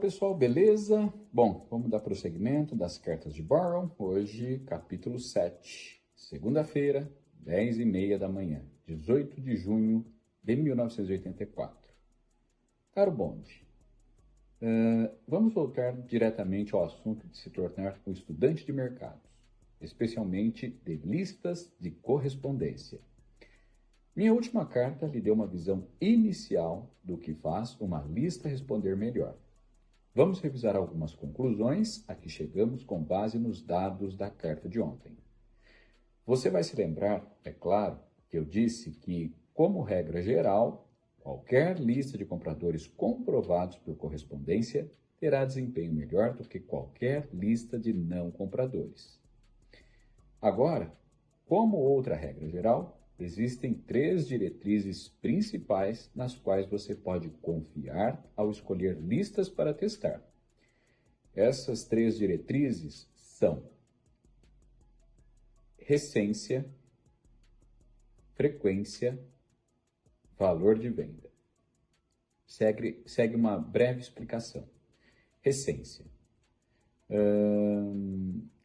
pessoal, beleza? Bom, vamos dar prosseguimento das cartas de Byron. Hoje, capítulo 7, segunda-feira, 10h30 da manhã, 18 de junho de 1984. Caro Bond, vamos voltar diretamente ao assunto de se tornar um estudante de mercados, especialmente de listas de correspondência. Minha última carta lhe deu uma visão inicial do que faz uma lista responder melhor. Vamos revisar algumas conclusões a que chegamos com base nos dados da carta de ontem. Você vai se lembrar, é claro, que eu disse que, como regra geral, qualquer lista de compradores comprovados por correspondência terá desempenho melhor do que qualquer lista de não compradores. Agora, como outra regra geral, existem 3 diretrizes principais nas quais você pode confiar ao escolher listas para testar. Essas 3 diretrizes são recência, frequência, valor de venda. Segue uma breve explicação. Recência.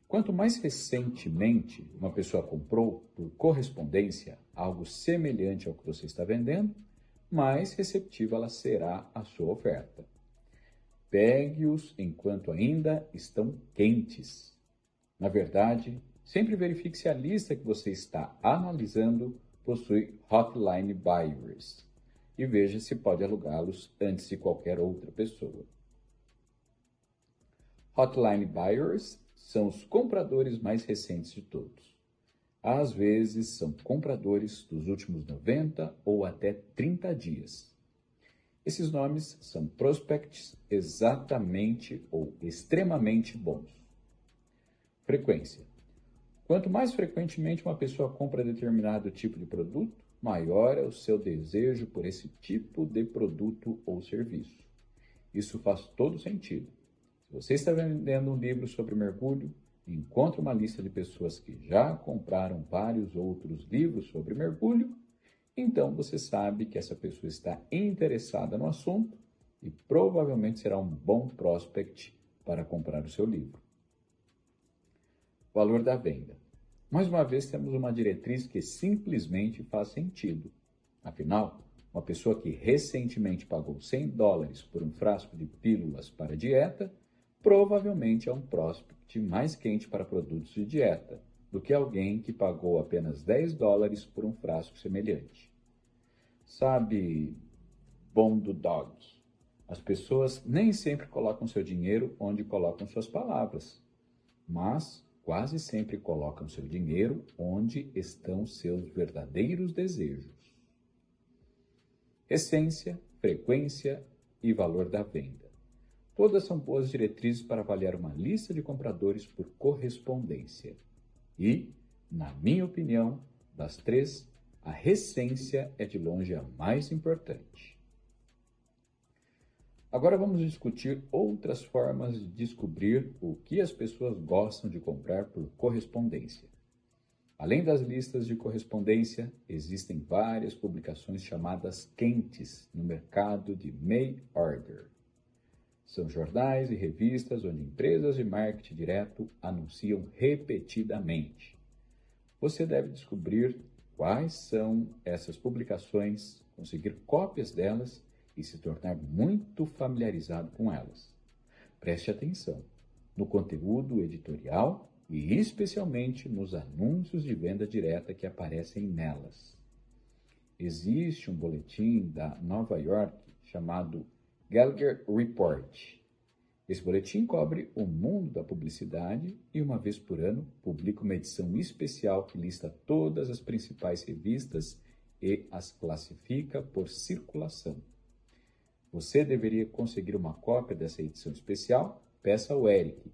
Quanto mais recentemente uma pessoa comprou por correspondência algo semelhante ao que você está vendendo, mais receptiva ela será à sua oferta. Pegue-os enquanto ainda estão quentes. Na verdade, sempre verifique se a lista que você está analisando possui hotline buyers e veja se pode alugá-los antes de qualquer outra pessoa. Hotline buyers são os compradores mais recentes de todos. Às vezes, são compradores dos últimos 90 ou até 30 dias. Esses nomes são prospects exatamente ou extremamente bons. Frequência. Quanto mais frequentemente uma pessoa compra determinado tipo de produto, maior é o seu desejo por esse tipo de produto ou serviço. Isso faz todo sentido. Se você está vendendo um livro sobre mergulho, encontra uma lista de pessoas que já compraram vários outros livros sobre mergulho, então você sabe que essa pessoa está interessada no assunto e provavelmente será um bom prospect para comprar o seu livro. Valor da venda. Mais uma vez temos uma diretriz que simplesmente faz sentido. Afinal, uma pessoa que recentemente pagou $100 por um frasco de pílulas para dieta provavelmente é um prospect mais quente para produtos de dieta do que alguém que pagou apenas $10 por um frasco semelhante. Sabe, bom do dog, as pessoas nem sempre colocam seu dinheiro onde colocam suas palavras, mas quase sempre colocam seu dinheiro onde estão seus verdadeiros desejos. Essência, frequência e valor da venda. Todas são boas diretrizes para avaliar uma lista de compradores por correspondência. E, na minha opinião, das 3, a recência é de longe a mais importante. Agora vamos discutir outras formas de descobrir o que as pessoas gostam de comprar por correspondência. Além das listas de correspondência, existem várias publicações chamadas quentes no mercado de mail order. São jornais e revistas onde empresas de marketing direto anunciam repetidamente. Você deve descobrir quais são essas publicações, conseguir cópias delas e se tornar muito familiarizado com elas. Preste atenção no conteúdo editorial e especialmente nos anúncios de venda direta que aparecem nelas. Existe um boletim da Nova York chamado Gallagher Report. Esse boletim cobre o mundo da publicidade e, uma vez por ano, publica uma edição especial que lista todas as principais revistas e as classifica por circulação. Você deveria conseguir uma cópia dessa edição especial? Peça ao Eric.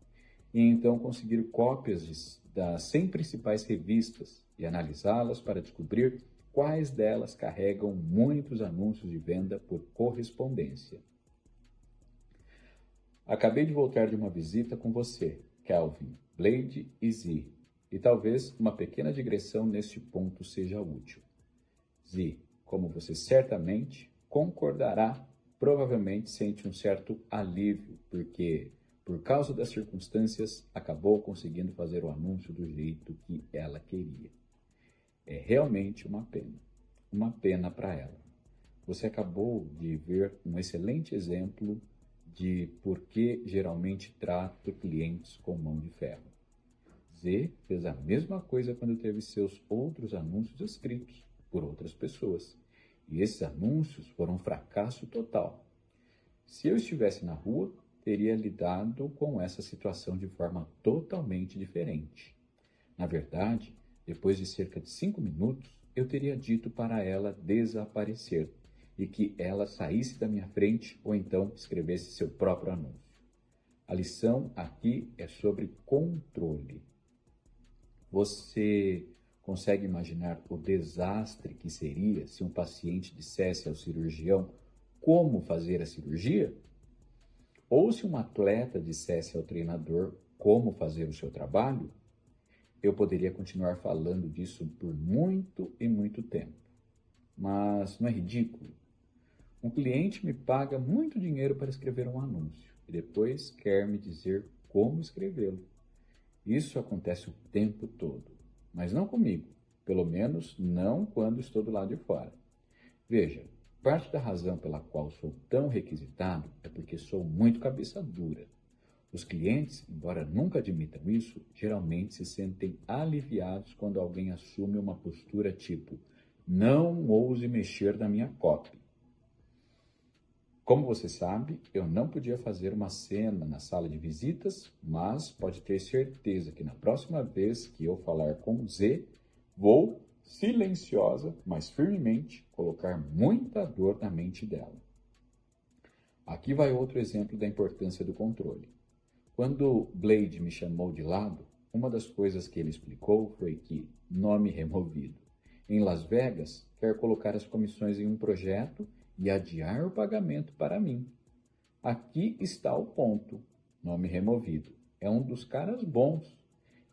E então conseguir cópias das 100 principais revistas e analisá-las para descobrir quais delas carregam muitos anúncios de venda por correspondência. Acabei de voltar de uma visita com você, Kelvin, Blade e Z, e talvez uma pequena digressão neste ponto seja útil. Z, como você certamente concordará, provavelmente sente um certo alívio, porque, por causa das circunstâncias, acabou conseguindo fazer o anúncio do jeito que ela queria. É realmente uma pena para ela. Você acabou de ver um excelente exemplo de por que geralmente trato clientes com mão de ferro. Z fez a mesma coisa quando teve seus outros anúncios escritos por outras pessoas. E esses anúncios foram um fracasso total. Se eu estivesse na rua, teria lidado com essa situação de forma totalmente diferente. Na verdade, depois de cerca de 5 minutos, eu teria dito para ela desaparecer e que ela saísse da minha frente ou então escrevesse seu próprio anúncio. A lição aqui é sobre controle. Você consegue imaginar o desastre que seria se um paciente dissesse ao cirurgião como fazer a cirurgia? Ou se um atleta dissesse ao treinador como fazer o seu trabalho? Eu poderia continuar falando disso por muito e muito tempo. Mas não é ridículo? Um cliente me paga muito dinheiro para escrever um anúncio e depois quer me dizer como escrevê-lo. Isso acontece o tempo todo, mas não comigo, pelo menos não quando estou do lado de fora. Veja, parte da razão pela qual sou tão requisitado é porque sou muito cabeça dura. Os clientes, embora nunca admitam isso, geralmente se sentem aliviados quando alguém assume uma postura tipo: não ouse mexer na minha copy. Como você sabe, eu não podia fazer uma cena na sala de visitas, mas pode ter certeza que na próxima vez que eu falar com Z, vou, silenciosa, mas firmemente, colocar muita dor na mente dela. Aqui vai outro exemplo da importância do controle. Quando Blade me chamou de lado, uma das coisas que ele explicou foi que, nome removido, em Las Vegas, quer colocar as comissões em um projeto e adiar o pagamento para mim. Aqui está o ponto. Nome removido. É um dos caras bons.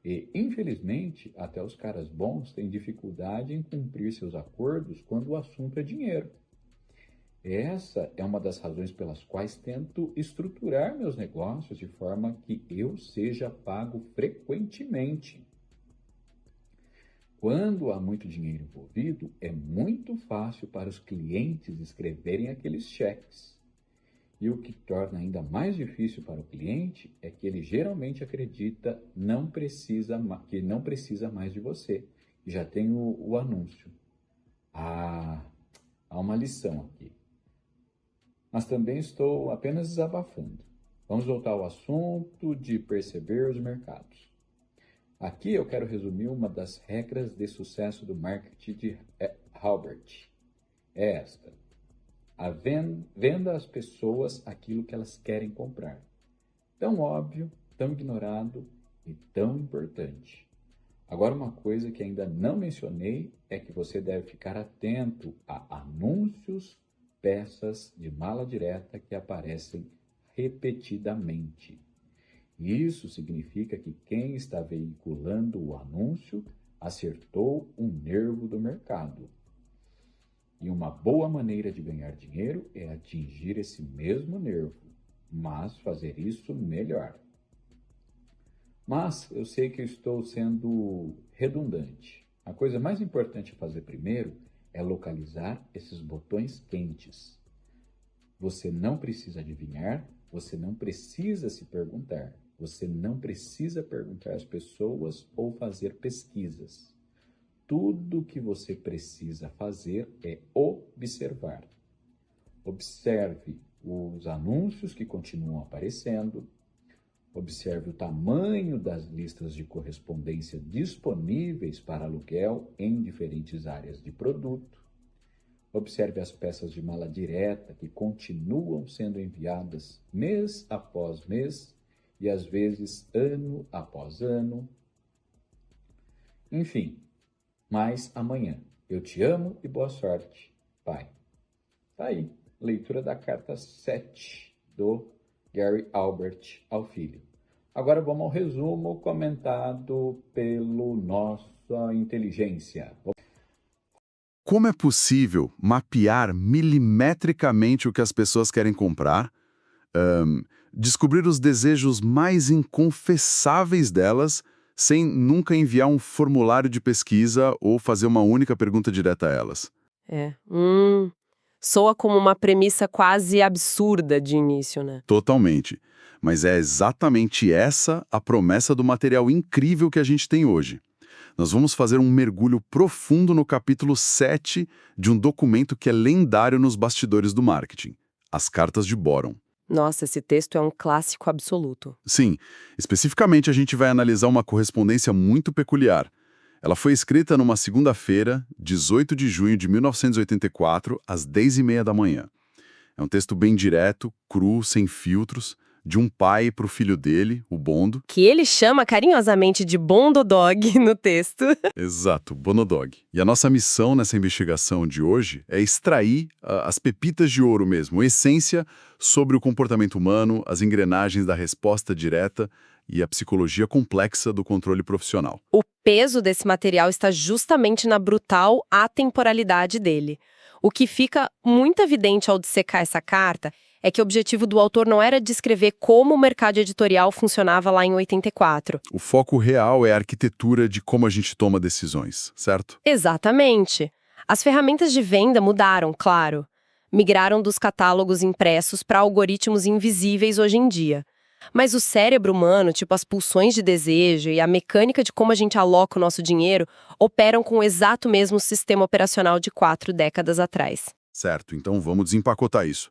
E, infelizmente, até os caras bons têm dificuldade em cumprir seus acordos quando o assunto é dinheiro. Essa é uma das razões pelas quais tento estruturar meus negócios de forma que eu seja pago frequentemente. Quando há muito dinheiro envolvido, é muito fácil para os clientes escreverem aqueles cheques. E o que torna ainda mais difícil para o cliente é que ele geralmente acredita que não precisa mais de você, que já tem o anúncio. Há uma lição aqui. Mas também estou apenas desabafando. Vamos voltar ao assunto de perceber os mercados. Aqui eu quero resumir uma das regras de sucesso do marketing de Halbert. É esta: venda às pessoas aquilo que elas querem comprar. Tão óbvio, tão ignorado e tão importante. Agora, uma coisa que ainda não mencionei é que você deve ficar atento a anúncios, peças de mala direta que aparecem repetidamente. Isso significa que quem está veiculando o anúncio acertou um nervo do mercado. E uma boa maneira de ganhar dinheiro é atingir esse mesmo nervo, mas fazer isso melhor. Mas eu sei que eu estou sendo redundante. A coisa mais importante a fazer primeiro é localizar esses botões quentes. Você não precisa adivinhar, você não precisa se perguntar. Você não precisa perguntar às pessoas ou fazer pesquisas. Tudo o que você precisa fazer é observar. Observe os anúncios que continuam aparecendo. Observe o tamanho das listas de correspondência disponíveis para aluguel em diferentes áreas de produto. Observe as peças de mala direta que continuam sendo enviadas mês após mês e às vezes ano após ano. Enfim, mais amanhã. Eu te amo e boa sorte, pai. Tá aí, leitura da carta 7 do Gary Albert ao filho. Agora vamos ao resumo comentado pelo nossa inteligência. como é possível mapear milimetricamente o que as pessoas querem comprar, descobrir os desejos mais inconfessáveis delas, sem nunca enviar um formulário de pesquisa ou fazer uma única pergunta direta a elas? É. Soa como uma premissa quase absurda de início, né? Totalmente. Mas é exatamente essa a promessa do material incrível que a gente tem hoje. Nós vamos fazer um mergulho profundo no capítulo 7 de um documento que é lendário nos bastidores do marketing, as Cartas de Boron. Nossa, esse texto é um clássico absoluto. Sim, especificamente a gente vai analisar uma correspondência muito peculiar. Ela foi escrita numa segunda-feira, 18 de junho de 1984, às 10h30 da manhã. É um texto bem direto, cru, sem filtros, de um pai para o filho dele, o Bondo. Que ele chama carinhosamente de Bondodog no texto. Exato, Bonodog. E a nossa missão nessa investigação de hoje é extrair as pepitas de ouro mesmo, a essência sobre o comportamento humano, as engrenagens da resposta direta e a psicologia complexa do controle profissional. O peso desse material está justamente na brutal atemporalidade dele. O que fica muito evidente ao dissecar essa carta é que o objetivo do autor não era descrever como o mercado editorial funcionava lá em 84. O foco real é a arquitetura de como a gente toma decisões, certo? Exatamente. As ferramentas de venda mudaram, claro. Migraram dos catálogos impressos para algoritmos invisíveis hoje em dia. Mas o cérebro humano, tipo as pulsões de desejo e a mecânica de como a gente aloca o nosso dinheiro, operam com o exato mesmo sistema operacional de 4 décadas atrás. Certo, então vamos desempacotar isso.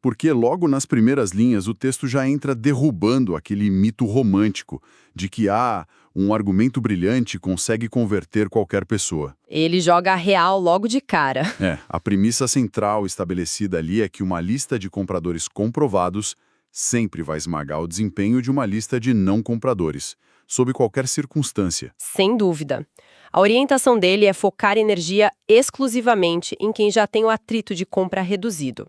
Porque logo nas primeiras linhas o texto já entra derrubando aquele mito romântico de que um argumento brilhante consegue converter qualquer pessoa. Ele joga a real logo de cara. A premissa central estabelecida ali é que uma lista de compradores comprovados sempre vai esmagar o desempenho de uma lista de não compradores, sob qualquer circunstância. Sem dúvida. A orientação dele é focar energia exclusivamente em quem já tem o atrito de compra reduzido.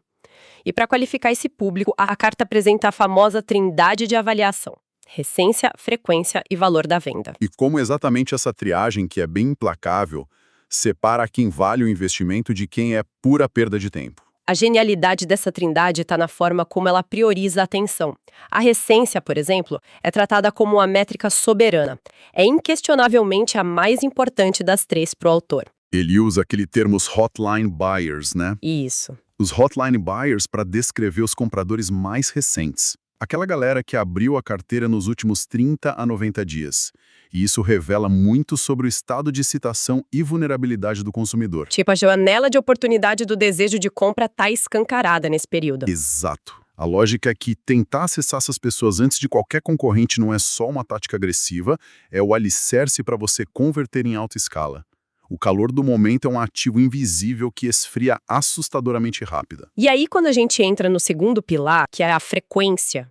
E para qualificar esse público, a carta apresenta a famosa trindade de avaliação: recência, frequência e valor da venda. E como exatamente essa triagem, que é bem implacável, separa quem vale o investimento de quem é pura perda de tempo. A genialidade dessa trindade está na forma como ela prioriza a atenção. A recência, por exemplo, é tratada como uma métrica soberana. É inquestionavelmente a mais importante das três para o autor. Ele usa aquele termo hotline buyers, né? Isso. Os hotline buyers para descrever os compradores mais recentes. Aquela galera que abriu a carteira nos últimos 30 a 90 dias. E isso revela muito sobre o estado de excitação e vulnerabilidade do consumidor. Tipo, a janela de oportunidade do desejo de compra está escancarada nesse período. Exato. A lógica é que tentar acessar essas pessoas antes de qualquer concorrente não é só uma tática agressiva, é o alicerce para você converter em alta escala. O calor do momento é um ativo invisível que esfria assustadoramente rápida. E aí, quando a gente entra no segundo pilar, que é a frequência,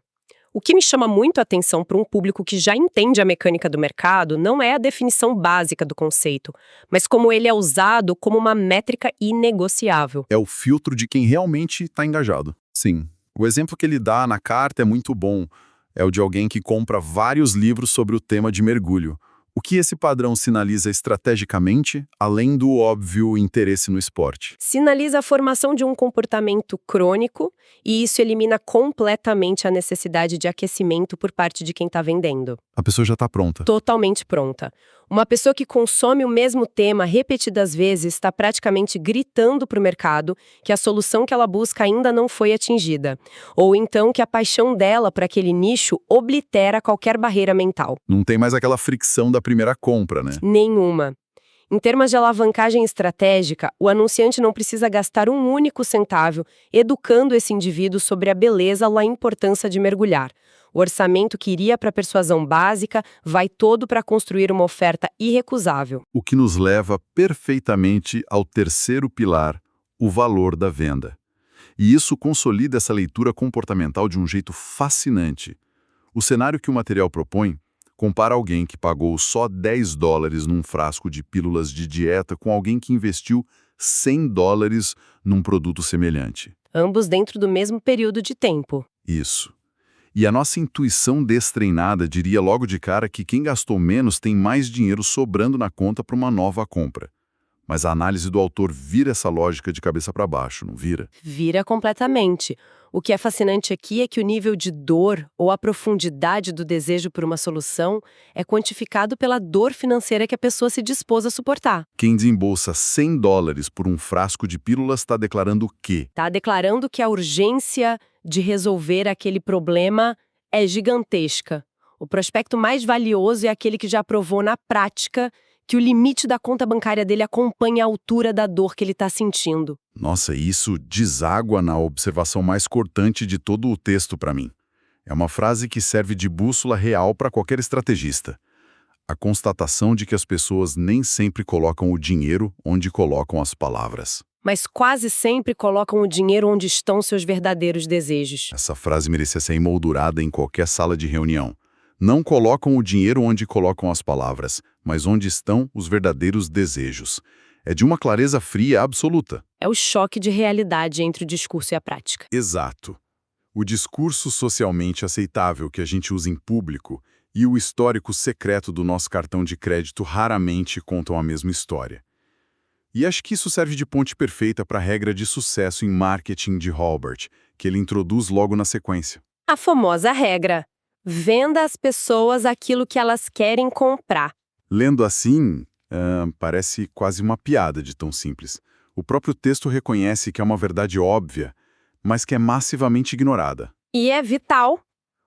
o que me chama muito a atenção para um público que já entende a mecânica do mercado não é a definição básica do conceito, mas como ele é usado como uma métrica inegociável. É o filtro de quem realmente está engajado. Sim. O exemplo que ele dá na carta é muito bom. É o de alguém que compra vários livros sobre o tema de mergulho. O que esse padrão sinaliza estrategicamente, além do óbvio interesse no esporte? Sinaliza a formação de um comportamento crônico e isso elimina completamente a necessidade de aquecimento por parte de quem está vendendo. A pessoa já está pronta. Totalmente pronta. Uma pessoa que consome o mesmo tema repetidas vezes está praticamente gritando para o mercado que a solução que ela busca ainda não foi atingida. Ou então que a paixão dela por aquele nicho oblitera qualquer barreira mental. Não tem mais aquela fricção da primeira compra, né? Nenhuma. Em termos de alavancagem estratégica, o anunciante não precisa gastar um único centavo educando esse indivíduo sobre a beleza ou a importância de mergulhar. O orçamento que iria para a persuasão básica vai todo para construir uma oferta irrecusável. O que nos leva perfeitamente ao terceiro pilar, o valor da venda. E isso consolida essa leitura comportamental de um jeito fascinante. O cenário que o material propõe compara alguém que pagou só $10 num frasco de pílulas de dieta com alguém que investiu $100 num produto semelhante. Ambos dentro do mesmo período de tempo. Isso. E a nossa intuição destreinada diria logo de cara que quem gastou menos tem mais dinheiro sobrando na conta para uma nova compra. Mas a análise do autor vira essa lógica de cabeça para baixo, não vira? Vira completamente. O que é fascinante aqui é que o nível de dor ou a profundidade do desejo por uma solução é quantificado pela dor financeira que a pessoa se dispôs a suportar. Quem desembolsa $100 por um frasco de pílulas está declarando o quê? Está declarando que a urgência de resolver aquele problema é gigantesca. O prospecto mais valioso é aquele que já provou na prática que o limite da conta bancária dele acompanha a altura da dor que ele está sentindo. Nossa, isso deságua na observação mais cortante de todo o texto para mim. É uma frase que serve de bússola real para qualquer estrategista. A constatação de que as pessoas nem sempre colocam o dinheiro onde colocam as palavras. Mas quase sempre colocam o dinheiro onde estão seus verdadeiros desejos. Essa frase merecia ser emoldurada em qualquer sala de reunião. Não colocam o dinheiro onde colocam as palavras, mas onde estão os verdadeiros desejos. É de uma clareza fria absoluta. É o choque de realidade entre o discurso e a prática. Exato. O discurso socialmente aceitável que a gente usa em público e o histórico secreto do nosso cartão de crédito raramente contam a mesma história. E acho que isso serve de ponte perfeita para a regra de sucesso em marketing de Halbert, que ele introduz logo na sequência. A famosa regra: venda às pessoas aquilo que elas querem comprar. Lendo assim, parece quase uma piada de tão simples. O próprio texto reconhece que é uma verdade óbvia, mas que é massivamente ignorada. E é vital.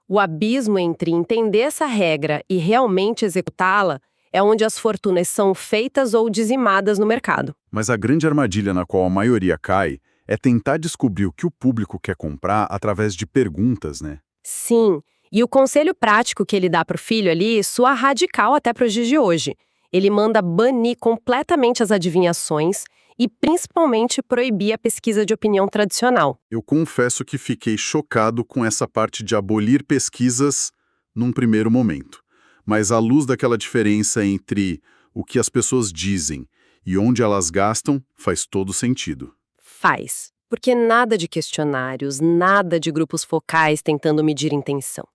O abismo entre entender essa regra e realmente executá-la é onde as fortunas são feitas ou dizimadas no mercado. Mas a grande armadilha na qual a maioria cai é tentar descobrir o que o público quer comprar através de perguntas, né? Sim, e o conselho prático que ele dá para o filho ali soa radical até para os dias de hoje. Ele manda banir completamente as adivinhações e principalmente proibir a pesquisa de opinião tradicional. Eu confesso que fiquei chocado com essa parte de abolir pesquisas num primeiro momento. Mas à luz daquela diferença entre o que as pessoas dizem e onde elas gastam, faz todo sentido. Faz. Porque nada de questionários, nada de grupos focais tentando medir intenção.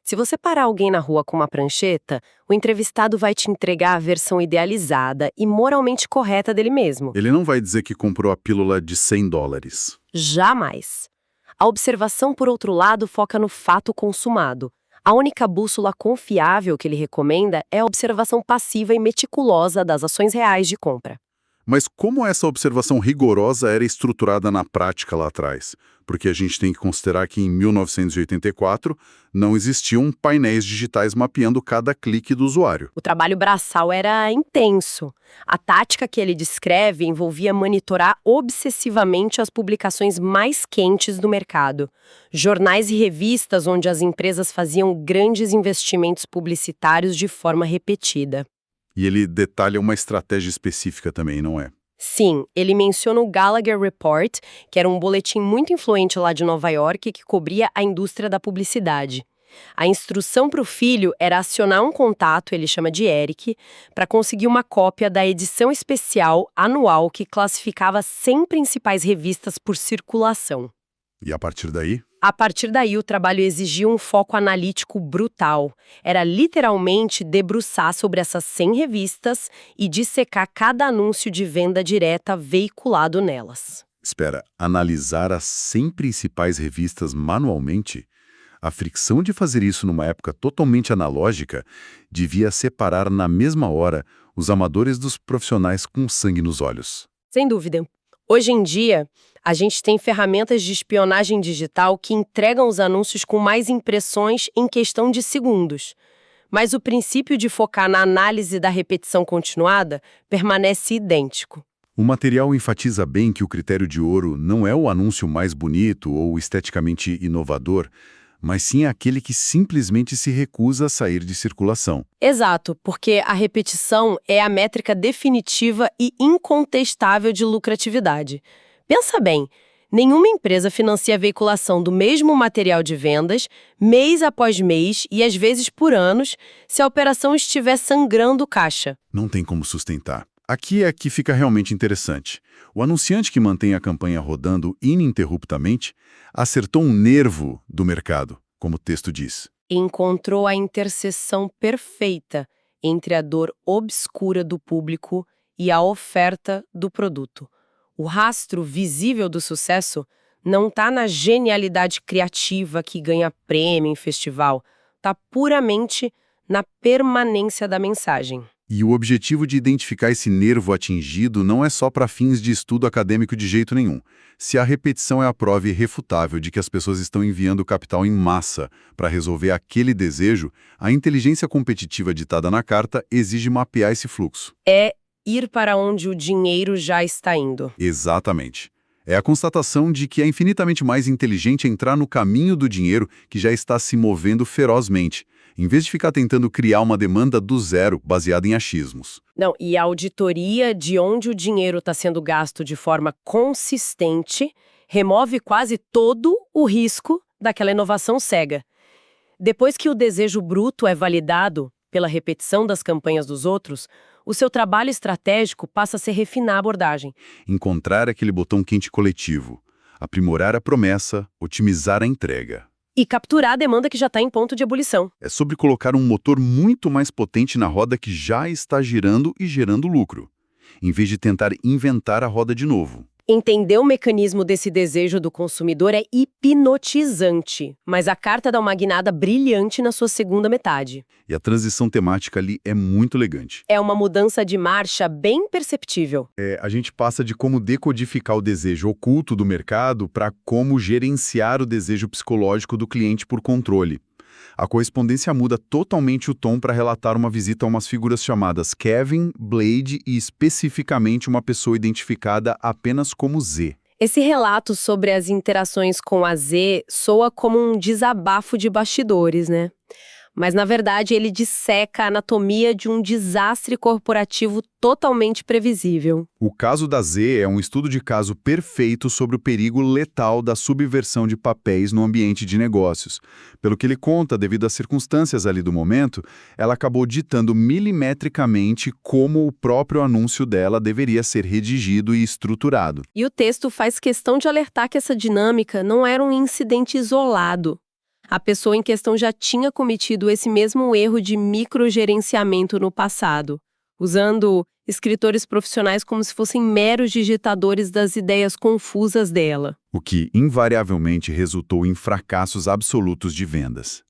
Se você parar alguém na rua com uma prancheta, o entrevistado vai te entregar a versão idealizada e moralmente correta dele mesmo. Ele não vai dizer que comprou a pílula de $100. Jamais. A observação, por outro lado, foca no fato consumado. A única bússola confiável que ele recomenda é a observação passiva e meticulosa das ações reais de compra. Mas como essa observação rigorosa era estruturada na prática lá atrás? Porque a gente tem que considerar que em 1984 não existiam painéis digitais mapeando cada clique do usuário. O trabalho braçal era intenso. A tática que ele descreve envolvia monitorar obsessivamente as publicações mais quentes do mercado. Jornais e revistas onde as empresas faziam grandes investimentos publicitários de forma repetida. E ele detalha uma estratégia específica também, não é? Sim, ele menciona o Gallagher Report, que era um boletim muito influente lá de Nova York que cobria a indústria da publicidade. A instrução para o filho era acionar um contato, ele chama de Eric, para conseguir uma cópia da edição especial anual que classificava 100 principais revistas por circulação. E a partir daí? A partir daí, o trabalho exigia um foco analítico brutal. Era literalmente debruçar sobre essas 100 revistas e dissecar cada anúncio de venda direta veiculado nelas. Espera, analisar as 100 principais revistas manualmente? A fricção de fazer isso numa época totalmente analógica devia separar na mesma hora os amadores dos profissionais com sangue nos olhos. Sem dúvida. Hoje em dia, a gente tem ferramentas de espionagem digital que entregam os anúncios com mais impressões em questão de segundos. Mas o princípio de focar na análise da repetição continuada permanece idêntico. O material enfatiza bem que o critério de ouro não é o anúncio mais bonito ou esteticamente inovador, mas sim aquele que simplesmente se recusa a sair de circulação. Exato, porque a repetição é a métrica definitiva e incontestável de lucratividade. Pensa bem, nenhuma empresa financia a veiculação do mesmo material de vendas, mês após mês e às vezes por anos, se a operação estiver sangrando caixa. Não tem como sustentar. Aqui é que fica realmente interessante. O anunciante que mantém a campanha rodando ininterruptamente acertou um nervo do mercado, como o texto diz. Encontrou a interseção perfeita entre a dor obscura do público e a oferta do produto. O rastro visível do sucesso não está na genialidade criativa que ganha prêmio em festival, está puramente na permanência da mensagem. E o objetivo de identificar esse nervo atingido não é só para fins de estudo acadêmico de jeito nenhum. Se a repetição é a prova irrefutável de que as pessoas estão enviando capital em massa para resolver aquele desejo, a inteligência competitiva ditada na carta exige mapear esse fluxo. É ir para onde o dinheiro já está indo. Exatamente. É a constatação de que é infinitamente mais inteligente entrar no caminho do dinheiro que já está se movendo ferozmente, em vez de ficar tentando criar uma demanda do zero baseada em achismos. Não, e a auditoria de onde o dinheiro está sendo gasto de forma consistente remove quase todo o risco daquela inovação cega. Depois que o desejo bruto é validado pela repetição das campanhas dos outros, o seu trabalho estratégico passa a ser refinar a abordagem. Encontrar aquele botão quente coletivo, aprimorar a promessa, otimizar a entrega. E capturar a demanda que já está em ponto de ebulição. É sobre colocar um motor muito mais potente na roda que já está girando e gerando lucro, em vez de tentar inventar a roda de novo. Entender o mecanismo desse desejo do consumidor é hipnotizante, mas a carta dá uma guinada brilhante na sua segunda metade. E a transição temática ali é muito elegante. É uma mudança de marcha bem perceptível. A gente passa de como decodificar o desejo oculto do mercado para como gerenciar o desejo psicológico do cliente por controle. A correspondência muda totalmente o tom para relatar uma visita a umas figuras chamadas Kevin, Blade e especificamente uma pessoa identificada apenas como Z. Esse relato sobre as interações com a Z soa como um desabafo de bastidores, né? Mas, na verdade, ele disseca a anatomia de um desastre corporativo totalmente previsível. O caso da Z é um estudo de caso perfeito sobre o perigo letal da subversão de papéis no ambiente de negócios. Pelo que ele conta, devido às circunstâncias ali do momento, ela acabou ditando milimetricamente como o próprio anúncio dela deveria ser redigido e estruturado. E o texto faz questão de alertar que essa dinâmica não era um incidente isolado. A pessoa em questão já tinha cometido esse mesmo erro de microgerenciamento no passado, usando escritores profissionais como se fossem meros digitadores das ideias confusas dela. O que, invariavelmente, resultou em fracassos absolutos de vendas.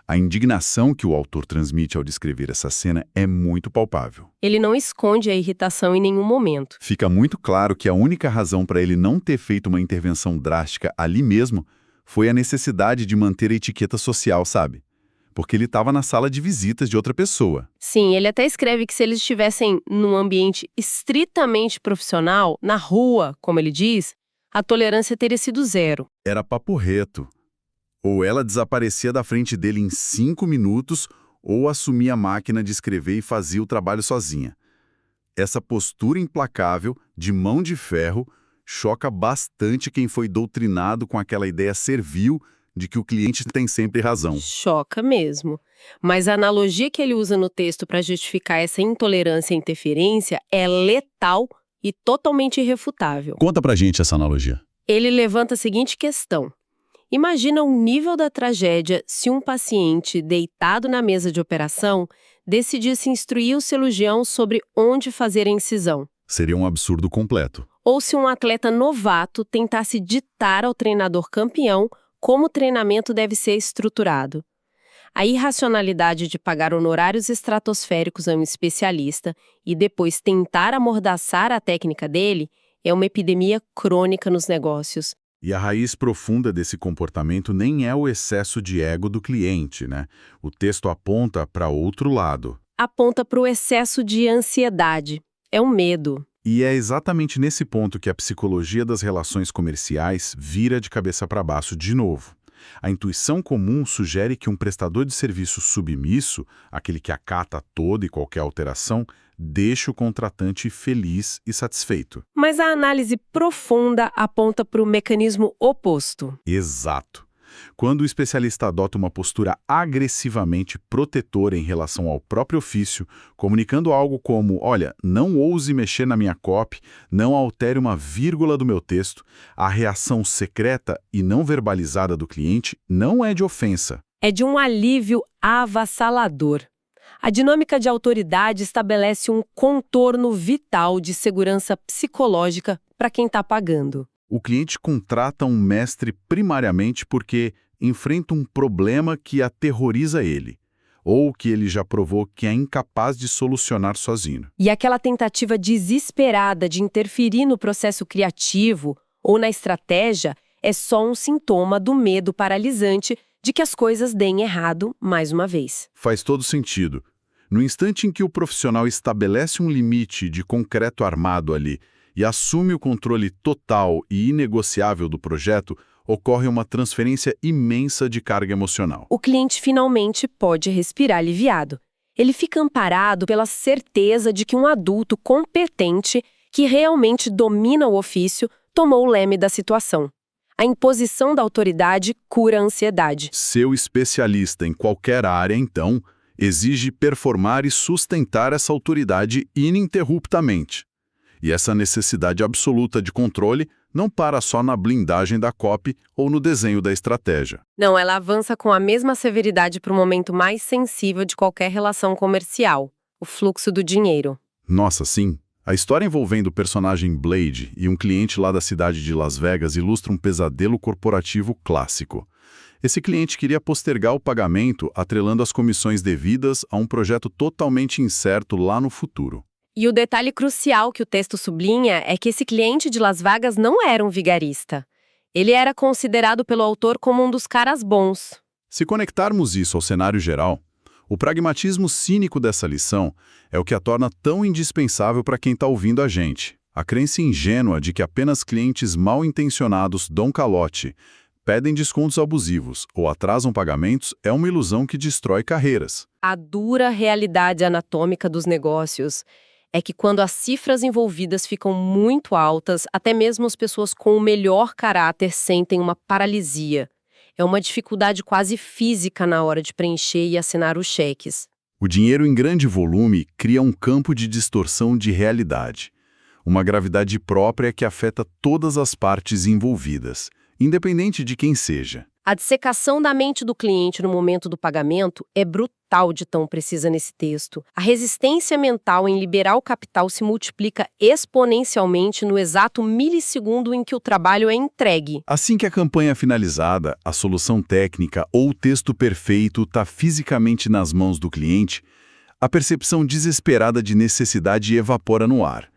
A indignação que o autor transmite ao descrever essa cena é muito palpável. Ele não esconde a irritação em nenhum momento. Fica muito claro que a única razão para ele não ter feito uma intervenção drástica ali mesmo foi a necessidade de manter a etiqueta social, sabe? Porque ele estava na sala de visitas de outra pessoa. Sim, ele até escreve que se eles estivessem num ambiente estritamente profissional, na rua, como ele diz, a tolerância teria sido zero. Era papo reto. Ou ela desaparecia da frente dele em 5 minutos, ou assumia a máquina de escrever e fazia o trabalho sozinha. Essa postura implacável, de mão de ferro, choca bastante quem foi doutrinado com aquela ideia servil de que o cliente tem sempre razão. Choca mesmo. Mas a analogia que ele usa no texto para justificar essa intolerância e interferência é letal e totalmente irrefutável. Conta pra gente essa analogia. Ele levanta a seguinte questão. Imagina o nível da tragédia se um paciente deitado na mesa de operação decidisse instruir o cirurgião sobre onde fazer a incisão. Seria um absurdo completo. Ou se um atleta novato tentasse ditar ao treinador campeão como o treinamento deve ser estruturado. A irracionalidade de pagar honorários estratosféricos a um especialista e depois tentar amordaçar a técnica dele é uma epidemia crônica nos negócios. E a raiz profunda desse comportamento nem é o excesso de ego do cliente, né? O texto aponta para outro lado. Aponta para o excesso de ansiedade. É um medo. E é exatamente nesse ponto que a psicologia das relações comerciais vira de cabeça para baixo de novo. A intuição comum sugere que um prestador de serviço submisso, aquele que acata toda e qualquer alteração, deixa o contratante feliz e satisfeito. Mas a análise profunda aponta para o mecanismo oposto. Exato. Quando o especialista adota uma postura agressivamente protetora em relação ao próprio ofício, comunicando algo como, olha, não ouse mexer na minha copy, não altere uma vírgula do meu texto, a reação secreta e não verbalizada do cliente não é de ofensa. É de um alívio avassalador. A dinâmica de autoridade estabelece um contorno vital de segurança psicológica para quem está pagando. O cliente contrata um mestre primariamente porque enfrenta um problema que aterroriza ele, ou que ele já provou que é incapaz de solucionar sozinho. E aquela tentativa desesperada de interferir no processo criativo ou na estratégia é só um sintoma do medo paralisante de que as coisas deem errado mais uma vez. Faz todo sentido. No instante em que o profissional estabelece um limite de concreto armado ali e assume o controle total e inegociável do projeto, ocorre uma transferência imensa de carga emocional. O cliente finalmente pode respirar aliviado. Ele fica amparado pela certeza de que um adulto competente, que realmente domina o ofício, tomou o leme da situação. A imposição da autoridade cura a ansiedade. Ser o especialista em qualquer área, então, exige performar e sustentar essa autoridade ininterruptamente. E essa necessidade absoluta de controle não para só na blindagem da copy ou no desenho da estratégia. Não, ela avança com a mesma severidade para o momento mais sensível de qualquer relação comercial, o fluxo do dinheiro. Nossa, sim. A história envolvendo o personagem Blade e um cliente lá da cidade de Las Vegas ilustra um pesadelo corporativo clássico. Esse cliente queria postergar o pagamento atrelando as comissões devidas a um projeto totalmente incerto lá no futuro. E o detalhe crucial que o texto sublinha é que esse cliente de Las Vegas não era um vigarista. Ele era considerado pelo autor como um dos caras bons. Se conectarmos isso ao cenário geral, o pragmatismo cínico dessa lição é o que a torna tão indispensável para quem está ouvindo a gente. A crença ingênua de que apenas clientes mal intencionados dão calote, pedem descontos abusivos ou atrasam pagamentos é uma ilusão que destrói carreiras. A dura realidade anatômica dos negócios é que quando as cifras envolvidas ficam muito altas, até mesmo as pessoas com o melhor caráter sentem uma paralisia. É uma dificuldade quase física na hora de preencher e assinar os cheques. O dinheiro em grande volume cria um campo de distorção de realidade, uma gravidade própria que afeta todas as partes envolvidas, independente de quem seja. A dissecação da mente do cliente no momento do pagamento é brutal de tão precisa nesse texto. A resistência mental em liberar o capital se multiplica exponencialmente no exato milissegundo em que o trabalho é entregue. Assim que a campanha é finalizada, a solução técnica ou o texto perfeito está fisicamente nas mãos do cliente, a percepção desesperada de necessidade evapora no ar.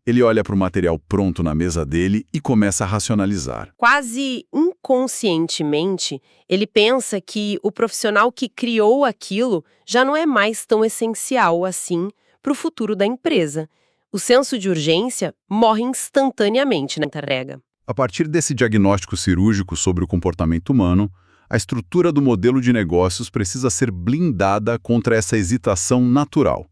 Ele olha para o material pronto na mesa dele e começa a racionalizar. Quase inconscientemente, ele pensa que o profissional que criou aquilo já não é mais tão essencial assim para o futuro da empresa. O senso de urgência morre instantaneamente na entrega. A partir desse diagnóstico cirúrgico sobre o comportamento humano, a estrutura do modelo de negócios precisa ser blindada contra essa hesitação natural.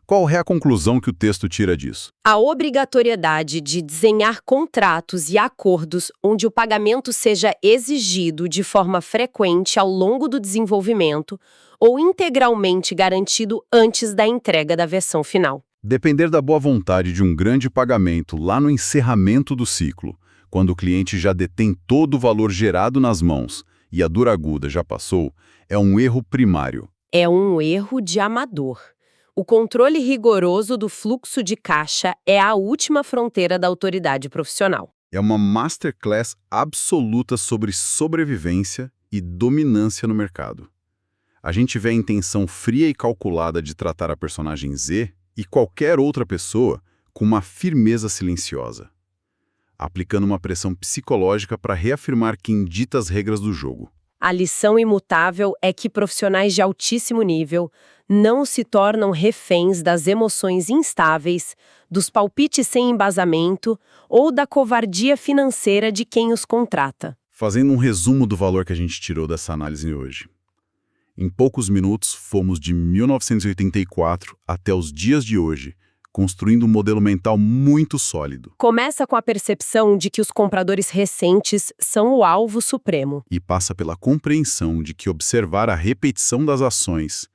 Qual é a conclusão que o texto tira disso? A obrigatoriedade de desenhar contratos e acordos onde o pagamento seja exigido de forma frequente ao longo do desenvolvimento ou integralmente garantido antes da entrega da versão final. Depender da boa vontade de um grande pagamento lá no encerramento do ciclo, quando o cliente já detém todo o valor gerado nas mãos e a dor aguda já passou, é um erro primário. É um erro de amador. O controle rigoroso do fluxo de caixa é a última fronteira da autoridade profissional. É uma masterclass absoluta sobre sobrevivência e dominância no mercado. A gente vê a intenção fria e calculada de tratar a personagem Z e qualquer outra pessoa com uma firmeza silenciosa, aplicando uma pressão psicológica para reafirmar quem dita as regras do jogo. A lição imutável é que profissionais de altíssimo nível não se tornam reféns das emoções instáveis, dos palpites sem embasamento ou da covardia financeira de quem os contrata. Fazendo um resumo do valor que a gente tirou dessa análise hoje. Em poucos minutos, fomos de 1984 até os dias de hoje, construindo um modelo mental muito sólido. Começa com a percepção de que os compradores recentes são o alvo supremo. E passa pela compreensão de que observar a repetição das ações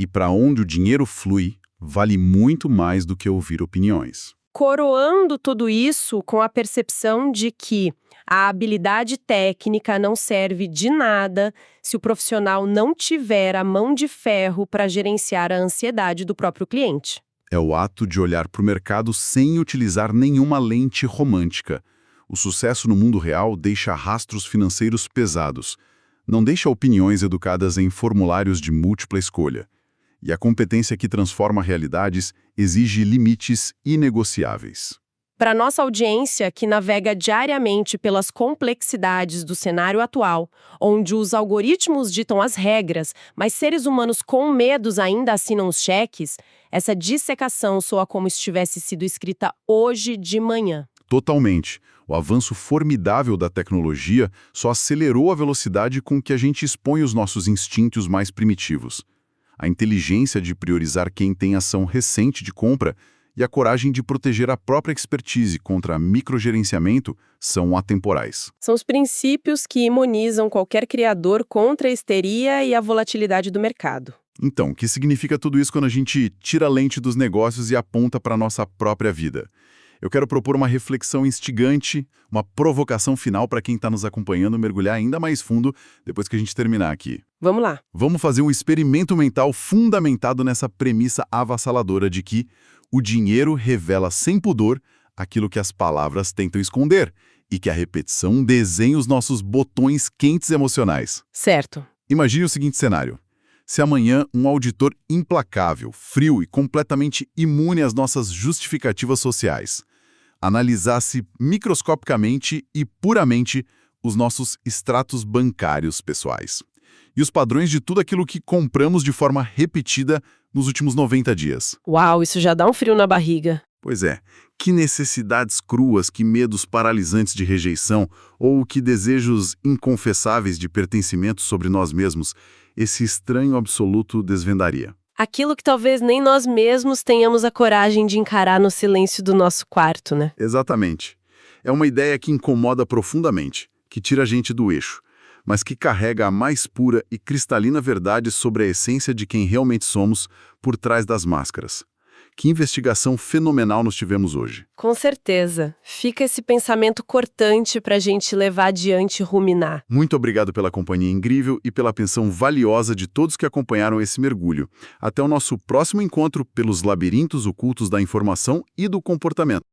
e para onde o dinheiro flui vale muito mais do que ouvir opiniões. Coroando tudo isso com a percepção de que a habilidade técnica não serve de nada se o profissional não tiver a mão de ferro para gerenciar a ansiedade do próprio cliente. É o ato de olhar para o mercado sem utilizar nenhuma lente romântica. O sucesso no mundo real deixa rastros financeiros pesados. Não deixa opiniões educadas em formulários de múltipla escolha. E a competência que transforma realidades exige limites inegociáveis. Para nossa audiência, que navega diariamente pelas complexidades do cenário atual, onde os algoritmos ditam as regras, mas seres humanos com medos ainda assinam os cheques, essa dissecação soa como se tivesse sido escrita hoje de manhã. Totalmente. O avanço formidável da tecnologia só acelerou a velocidade com que a gente expõe os nossos instintos mais primitivos. A inteligência de priorizar quem tem ação recente de compra e a coragem de proteger a própria expertise contra microgerenciamento são atemporais. São os princípios que imunizam qualquer criador contra a histeria e a volatilidade do mercado. Então, o que significa tudo isso quando a gente tira a lente dos negócios e aponta para a nossa própria vida? Eu quero propor uma reflexão instigante, uma provocação final para quem está nos acompanhando mergulhar ainda mais fundo depois que a gente terminar aqui. Vamos lá. Vamos fazer um experimento mental fundamentado nessa premissa avassaladora de que o dinheiro revela sem pudor aquilo que as palavras tentam esconder e que a repetição desenha os nossos botões quentes emocionais. Certo. Imagine o seguinte cenário. Se amanhã um auditor implacável, frio e completamente imune às nossas justificativas sociais analisasse microscopicamente e puramente os nossos extratos bancários pessoais e os padrões de tudo aquilo que compramos de forma repetida nos últimos 90 dias. Uau, isso já dá um frio na barriga. Pois é, que necessidades cruas, que medos paralisantes de rejeição ou que desejos inconfessáveis de pertencimento sobre nós mesmos esse estranho absoluto desvendaria. Aquilo que talvez nem nós mesmos tenhamos a coragem de encarar no silêncio do nosso quarto, né? Exatamente. É uma ideia que incomoda profundamente, que tira a gente do eixo, mas que carrega a mais pura e cristalina verdade sobre a essência de quem realmente somos por trás das máscaras. Que investigação fenomenal nós tivemos hoje. Com certeza. Fica esse pensamento cortante para a gente levar adiante e ruminar. Muito obrigado pela companhia incrível e pela atenção valiosa de todos que acompanharam esse mergulho. Até o nosso próximo encontro pelos labirintos ocultos da informação e do comportamento.